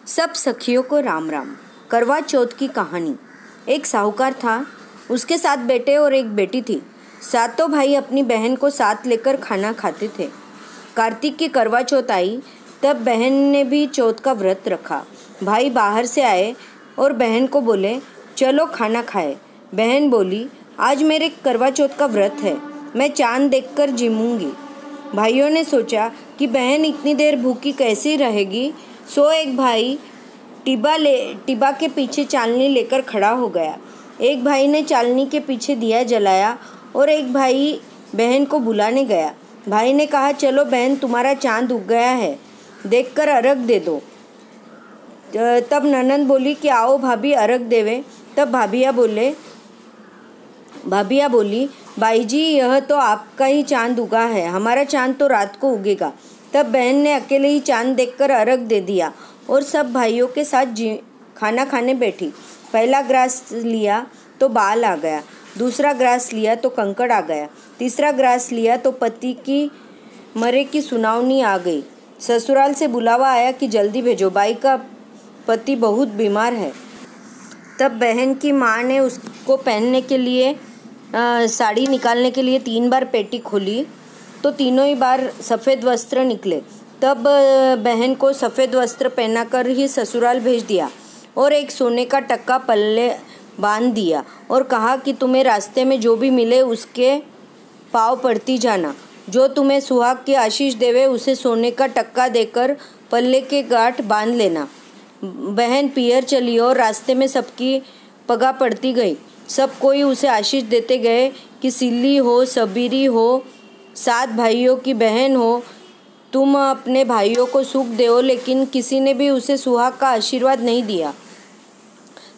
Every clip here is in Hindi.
सब सखियों को राम राम। करवा चौथ की कहानी। एक साहूकार था, उसके 7 बेटे और एक बेटी थी। सातों भाई अपनी बहन को साथ लेकर खाना खाते थे। कार्तिक की करवा चौथ आई, तब बहन ने भी चौथ का व्रत रखा। भाई बाहर से आए और बहन को बोले, चलो खाना खाए। बहन बोली, आज मेरे करवा चौथ का व्रत है, मैं चांद देखकर जिमूंगी। भाइयों ने सोचा कि बहन इतनी देर भूखी कैसे रहेगी, सो एक भाई टिबा के पीछे चालनी लेकर खड़ा हो गया। एक भाई ने चालनी के पीछे दिया जलाया और एक भाई बहन को बुलाने गया। भाई ने कहा, चलो बहन, तुम्हारा चांद उग गया है, देखकर अर्घ दे दो। तब ननंद बोली कि आओ भाभी अर्घ देवे। तब भाभिया बोली, भाई जी, यह तो आपका ही चांद उगा है, हमारा चांद तो रात को उगेगा। तब बहन ने अकेले ही चांद देखकर अर्घ दे दिया और सब भाइयों के साथ खाना खाने बैठी। पहला ग्रास लिया तो बाल आ गया, दूसरा ग्रास लिया तो कंकड़ आ गया, तीसरा ग्रास लिया तो पति की मरे की सुनावनी आ गई। ससुराल से बुलावा आया कि जल्दी भेजो, बाई का पति बहुत बीमार है। तब बहन की माँ ने उसको पहनने के लिए साड़ी निकालने के लिए 3 बार पेटी खोली तो तीनों ही बार सफ़ेद वस्त्र निकले। तब बहन को सफ़ेद वस्त्र पहनाकर ही ससुराल भेज दिया और एक सोने का टक्का पल्ले बांध दिया और कहा कि तुम्हें रास्ते में जो भी मिले उसके पाँव पड़ती जाना। जो तुम्हें सुहाग की आशीष देवे उसे सोने का टक्का देकर पल्ले के गांठ बांध लेना। बहन पियर चली और रास्ते में सबकी पगा पड़ती गई। सब कोई उसे आशीष देते गए कि सिल्ली हो, सबीरी हो, 7 भाइयों की बहन हो, तुम अपने भाइयों को सुख दो। लेकिन किसी ने भी उसे सुहाग का आशीर्वाद नहीं दिया।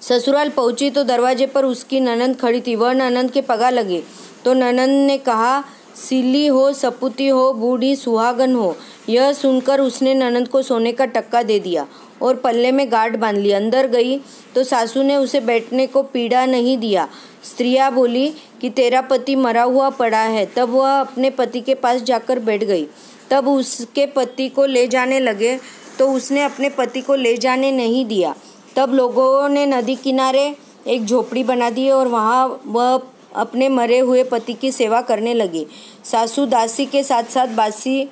ससुराल पहुंची तो दरवाजे पर उसकी ननंद खड़ी थी। वह ननंद के पगा लगे तो ननंद ने कहा, सिल्ली हो, सपूती हो, बूढ़ी सुहागन हो। यह सुनकर उसने ननंद को सोने का टक्का दे दिया और पल्ले में गांठ बांध ली। अंदर गई तो सासू ने उसे बैठने को पीड़ा नहीं दिया। स्त्रियाँ बोली कि तेरा पति मरा हुआ पड़ा है। तब वह अपने पति के पास जाकर बैठ गई। तब उसके पति को ले जाने लगे तो उसने अपने पति को ले जाने नहीं दिया। तब लोगों ने नदी किनारे एक झोपड़ी बना दी और वहाँ वह अपने मरे हुए पति की सेवा करने लगी। सासू दासी के साथ साथ बासी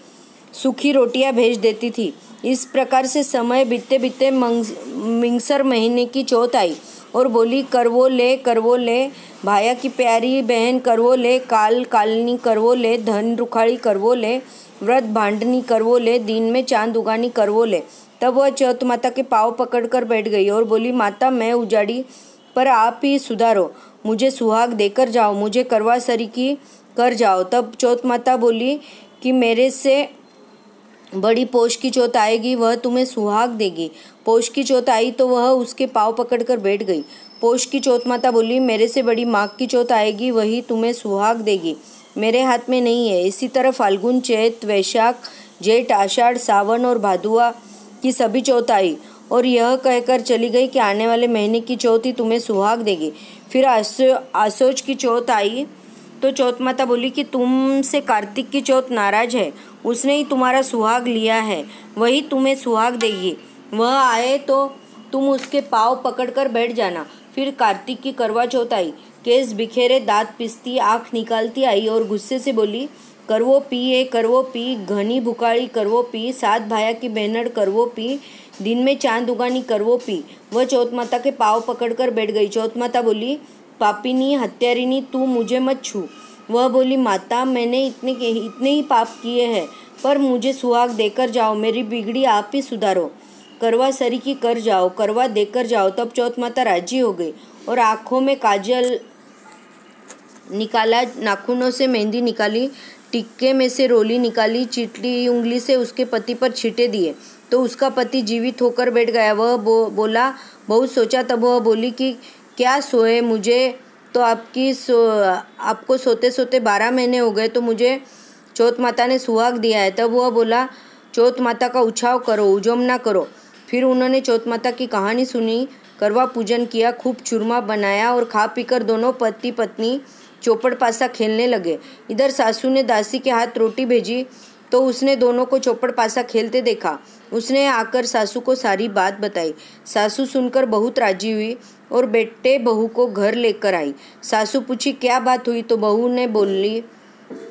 सूखी रोटियां भेज देती थी। इस प्रकार से समय बीतते बीतते मिंगसर महीने की चौथ आई और बोली, करवो ले भाया की प्यारी बहन, करवो ले, काल कालनी करवो ले, धन रुखाड़ी करवो ले, व्रत भांडनी करवो ले, दिन में चांद उगानी करवो ले। तब वह चौथ माता के पाँव पकड़कर बैठ गई और बोली, माता, मैं उजाड़ी पर आप ही सुधारो, मुझे सुहाग देकर जाओ, मुझे करवा सरी की कर जाओ। तब चौथ माता बोली कि मेरे से बड़ी पौष की चौथ आएगी, वह तुम्हें सुहाग देगी। पौष की चौथ आई तो वह उसके पाँव पकड़कर बैठ गई। पौष की चौथ माता बोली, मेरे से बड़ी माघ की चौथ आएगी, वही तुम्हें सुहाग देगी, मेरे हाथ में नहीं है। इसी तरह फाल्गुन, चैत, वैशाख, जेठ, आषाढ़, सावन और भादुआ की सभी चौथ आई और यह कहकर चली गई कि आने वाले महीने की चौथ ही तुम्हें सुहाग देगी। फिर आसोज की चौथ आई तो चौथ माता बोली कि तुमसे कार्तिक की चौथ नाराज है, उसने ही तुम्हारा सुहाग लिया है, वही तुम्हें सुहाग देगी। वह आए तो तुम उसके पाँव पकड़कर बैठ जाना। फिर कार्तिक की करवा चौथ आई। केस बिखेरे, दांत पिसती, आँख निकालती आई और गुस्से से बोली, करवो पी, घनी भुकाड़ी करवो पी, 7 भाया की बहनड़ करवो पी, दिन में चांद उगानी करवो पी। वह चौथ माता के पाँव पकड़कर बैठ गई। चौथ माता बोली, पापिनी, हत्यारिनी, तू मुझे मत छू। वह बोली, माता, मैंने इतने ही पाप किए हैं, पर मुझे सुहाग देकर जाओ, मेरी बिगड़ी आप ही सुधारो, करवा सरी की कर जाओ, करवा देकर जाओ। तब चौथ माता राजी हो गई और आँखों में काजल निकाला, नाखूनों से मेहंदी निकाली, टिक्के में से रोली निकाली, चिटली उंगली से उसके पति पर छींटे दिए तो उसका पति जीवित होकर बैठ गया। वह बोला, बहुत सोचा। तब वह बोली कि क्या सोए, मुझे तो आपको सोते सोते 12 महीने हो गए, तो मुझे चौथ माता ने सुहाग दिया है। तब वह बोला, चौथ माता का उछाव करो, उजमना करो। फिर उन्होंने चौथ माता की कहानी सुनी, करवा पूजन किया, खूब चूरमा बनाया और खा पीकर दोनों पति पत्नी चौपड़ पासा खेलने लगे। इधर सासू ने दासी के हाथ रोटी भेजी तो उसने दोनों को चौपड़ पासा खेलते देखा। उसने आकर सासू को सारी बात बताई। सासू सुनकर बहुत राजी हुई और बेटे बहू को घर लेकर आई। सासू पूछी क्या बात हुई, तो बहू ने बोली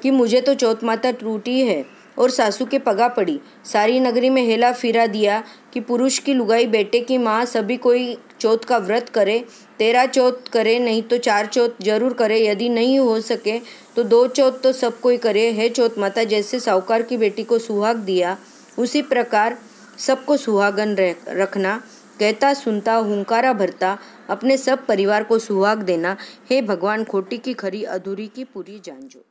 कि मुझे तो चौथ माता टूटी है, और सासू के पगा पड़ी। सारी नगरी में हेला फिरा दिया कि पुरुष की लुगाई, बेटे की माँ, सभी कोई चौथ का व्रत करे। 13 चौथ करे, नहीं तो 4 चौथ जरूर करे। यदि नहीं हो सके तो 2 चौथ तो सब कोई करे। हे चौथ माता, जैसे साहूकार की बेटी को सुहाग दिया, उसी प्रकार सबको सुहागन रखना। कहता सुनता हुंकारा भरता अपने सब परिवार को सुहाग देना। हे भगवान, खोटी की खरी, अधूरी की पूरी जानजो।